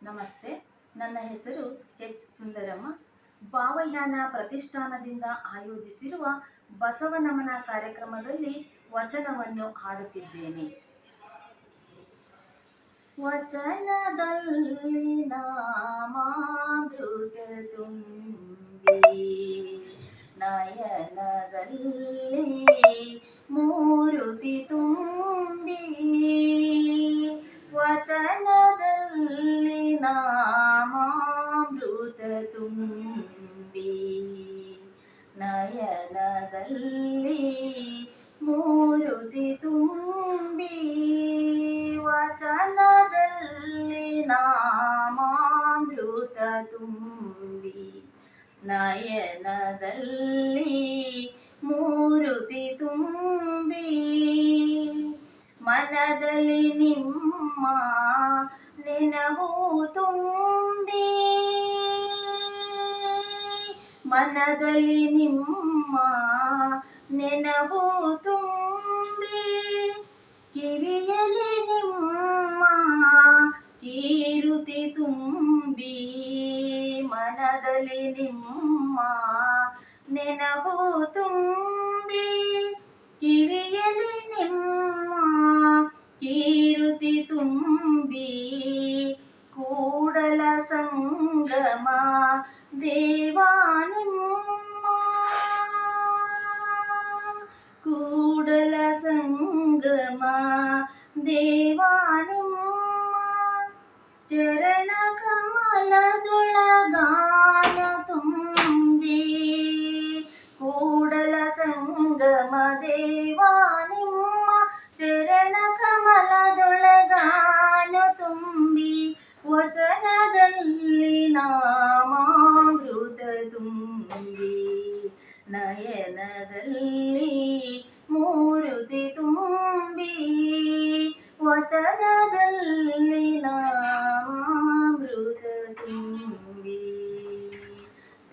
ನಮಸ್ತೆ. ನನ್ನ ಹೆಸರು ಎಚ್ ಸುಂದರಮ್ಮ. ಭಾವಯಾನ ಪ್ರತಿಷ್ಠಾನದಿಂದ ಆಯೋಜಿಸಿರುವ ಬಸವನಮನ ಕಾರ್ಯಕ್ರಮದಲ್ಲಿ ವಚನವನ್ನು ಹಾಡುತ್ತಿದ್ದೇನೆ. ವಚನದಲ್ಲಿ ನಾಮಾಮೃತ ತುಂಬಿ, ನಯನದಲ್ಲಿ ಮೂರುತಿ ತುಂಬಿ, ವಚನದಲ್ಲಿ ನಾಮಾಮೃತ ತುಂಬಿ, ನಯನದಲ್ಲಿ ಮೂರುತಿ ತುಂಬಿ, ವಚನದಲ್ಲಿ ನಾಮಾಮೃತ ತುಂಬಿ, ನಯನದಲ್ಲಿ ಮೂರುತಿ ತುಂಬಿ, ಮನದಲ್ಲಿ ನಿಮ್ಮ ನೆನಹು ತುಂಬಿ, ಮನದಲ್ಲಿ ನಿಮ್ಮ ನೆನಹು ತುಂಬಿ, ಕಿವಿಯಲ್ಲಿ ನಿಮ್ಮ ಕೀರುತಿ ತುಂಬಿ, ಮನದಲ್ಲಿ ನಿಮ್ಮ ನೆನಹು ತುಂಬಿ, ಕಿವಿಯಲ್ಲಿ ನಿಮ್ಮ ಕೀರುತಿ ತುಂಬಿ, ಕೂಡಲ ಸಂಗಮ ದೇವಾ ನಿಮ್ಮ, ಕೂಡಲ ಸಂಗಮ ದೇವಾ ನಿಮ್ಮ, ಚರಣ ಕಮಲದೊಳಗಾನ ತುಂಬಿ, ಕೂಡಲ ಸಂಗಮ ದೇವಾ ನಿಮ್ಮ, ಚರಣ ಕಮಲದೊಳಗಾನ ತುಂಬಿ, ವಚನದಲ್ಲಿ ನಾಮಾಮೃತ ತುಂಬಿ, ನಯನದಲ್ಲಿ ಮೂರುತಿ ತುಂಬಿ, ವಚನದಲ್ಲಿ